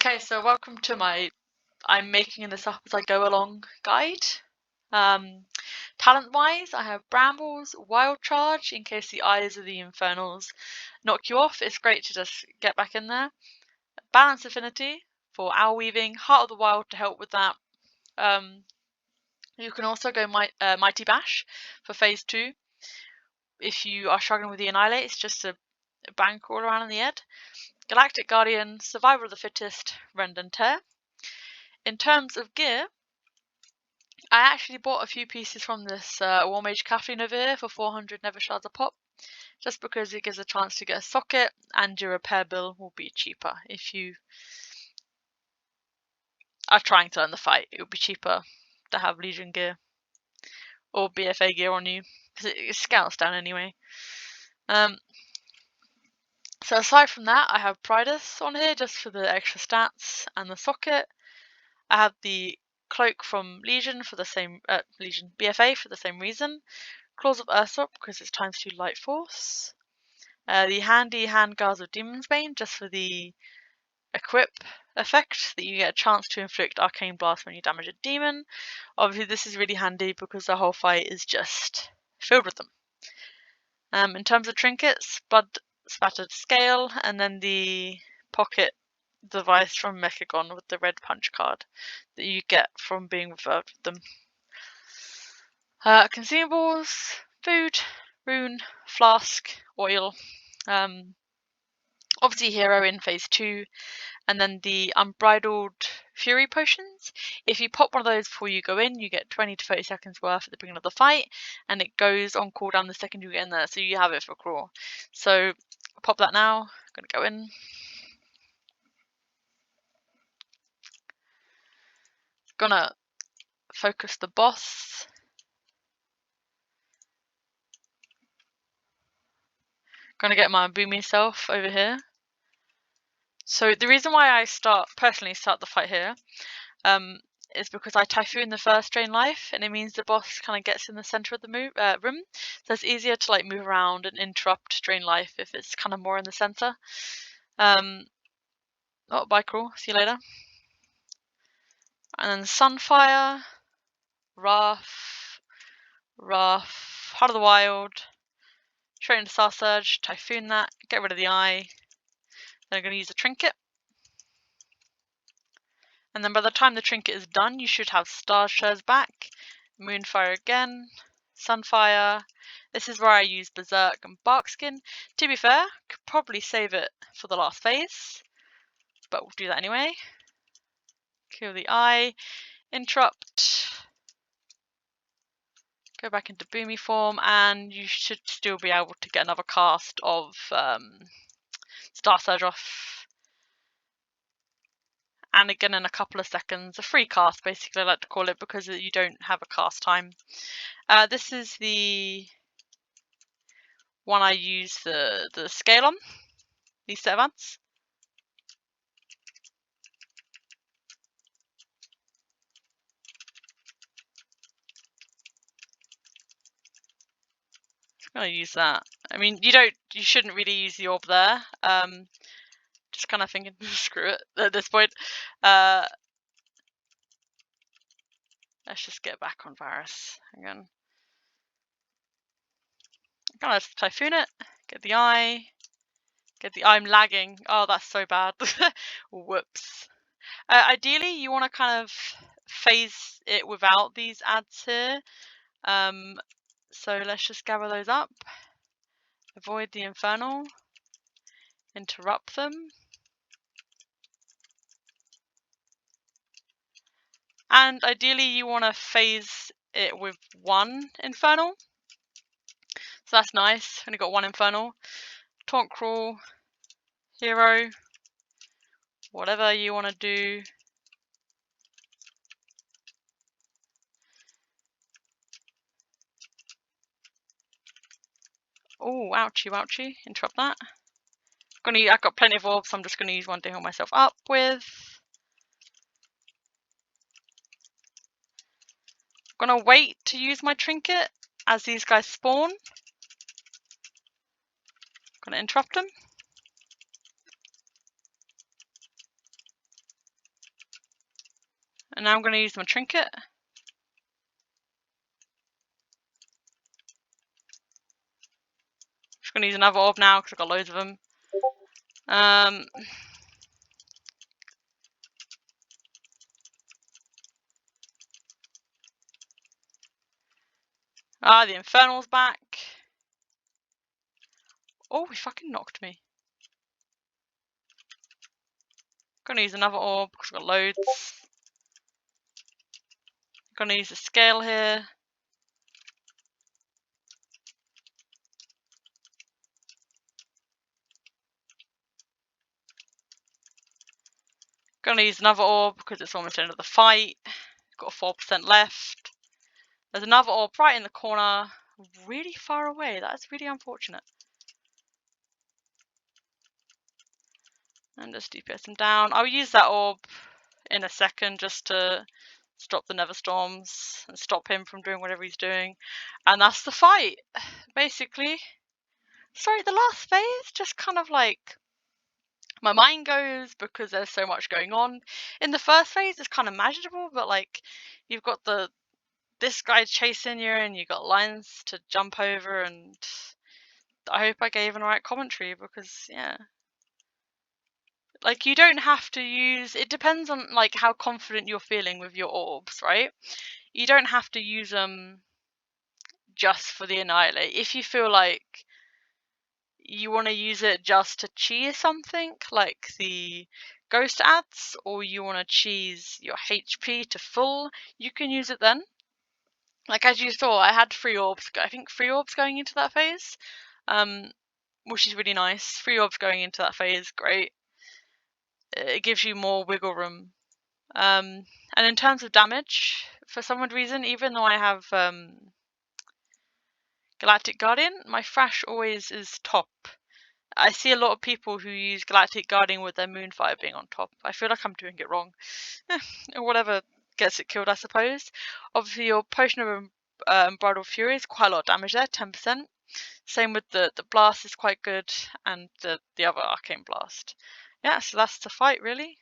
Okay, so welcome to my I'm making this up as I go along guide. Talent-wise, I have Brambles, Wild Charge, in case the eyes of the Infernals knock you off. It's great to just get back in there. Balance Affinity for Owl Weaving, Heart of the Wild to help with that. You can also go Mighty Bash for Phase 2. If you are struggling with the Annihilate, it's just a bank all around in the head. Galactic Guardian, Survival of the Fittest, Rend and Tear. In terms of gear, I actually bought a few pieces from this War Mage Kathleen over here for 400 Nether Shards a pop, just because it gives a chance to get a socket and your repair bill will be cheaper. If you are trying to earn the fight, it would be cheaper to have Legion gear or BFA gear on you, because it scouts down anyway. So aside from that, I have Pridus on here just for the extra stats and the socket. I have the cloak from Legion for the same Legion BFA for the same reason. Claws of Ursop because it's ×2 light force. The handy handguards of Demon's Bane just for the equip effect that you get a chance to inflict arcane blast when you damage a demon. Obviously this is really handy because the whole fight is just filled with them. In terms of trinkets, Blood Spattered Scale, and then the pocket device from Mechagon with the red punch card that you get from being referred with them. Consumables, food, rune, flask, oil. Obviously hero in phase 2, and then the unbridled fury potions. If you pop one of those before you go in, you get 20 to 30 seconds worth at the beginning of the fight, and it goes on cooldown the second you get in there, so you have it for crawl. So pop that now. I'm gonna go in. Gonna focus the boss. Gonna get my boomy self over here. So the reason why I personally start the fight here is because I Typhoon the first drain life, and it means the boss kind of gets in the center of the room, so it's easier to like move around and interrupt drain life if it's kind of more in the center. Oh, bye crawl, see you later. And then Sunfire, Wrath, Heart of the Wild, straight into Star Surge, Typhoon that, get rid of the eye. Then I'm going to use a trinket. And then by the time the trinket is done, you should have Star Shares back, Moonfire again, Sunfire. This is where I use Berserk and Barkskin. To be fair, could probably save it for the last phase, but we'll do that anyway. Kill the eye, interrupt, go back into boomy form, and you should still be able to get another cast of Star Surge off. And again in a couple of seconds, a free cast basically I like to call it, because you don't have a cast time. This is the one I use the scale on, these set of ants. I'm gonna use that. I mean, you shouldn't really use the orb there. Just kind of thinking, screw it at this point. Let's just get back on Varus again. I'm gonna Typhoon it, get the eye, I'm lagging. Oh, that's so bad. Whoops. Ideally, you want to kind of phase it without these ads here. So let's just gather those up. Avoid the Infernal. Interrupt them. And ideally, you want to phase it with one Infernal. So that's nice. Only got one Infernal. Taunt Crawl. Hero. Whatever you want to do. Oh, ouchie, ouchie. Interrupt that. I've got plenty of orbs, so I'm just going to use one to heal myself up with. I'm going to wait to use my trinket as these guys spawn. I'm going to interrupt them. And now I'm going to use my trinket. Just going to use another orb now because I've got loads of them. The Infernal's back. Oh, he fucking knocked me. Gonna use another orb because I've got loads. Gonna use the scale here. Gonna use another orb because it's almost the end of the fight. Got 4% left. There's another orb right in the corner, really far away. That is really unfortunate. And just DPS him down. I'll use that orb in a second just to stop the Nether Storms and stop him from doing whatever he's doing. And that's the fight, basically. Sorry, the last phase just kind of like my mind goes because there's so much going on. In the first phase, it's kind of manageable, but like you've got this guy chasing you, and you got lines to jump over, and I hope I gave an alright commentary because yeah, like you don't have to use. It depends on like how confident you're feeling with your orbs, right? You don't have to use them just for the annihilate. If you feel like you want to use it just to cheese something like the ghost ads, or you want to cheese your HP to full, you can use it then. Like as you saw, I had 3 orbs. I think 3 orbs going into that phase, which is really nice. 3 orbs going into that phase, great. It gives you more wiggle room. And in terms of damage, for some odd reason, even though I have Galactic Guardian, my Thrash always is top. I see a lot of people who use Galactic Guardian with their Moonfire being on top. I feel like I'm doing it wrong. Or whatever gets it killed, I suppose. Obviously, your Potion of Unbridled Fury is quite a lot of damage there, 10%. Same with the Blast is quite good, and the other Arcane Blast. Yeah, so that's the fight, really.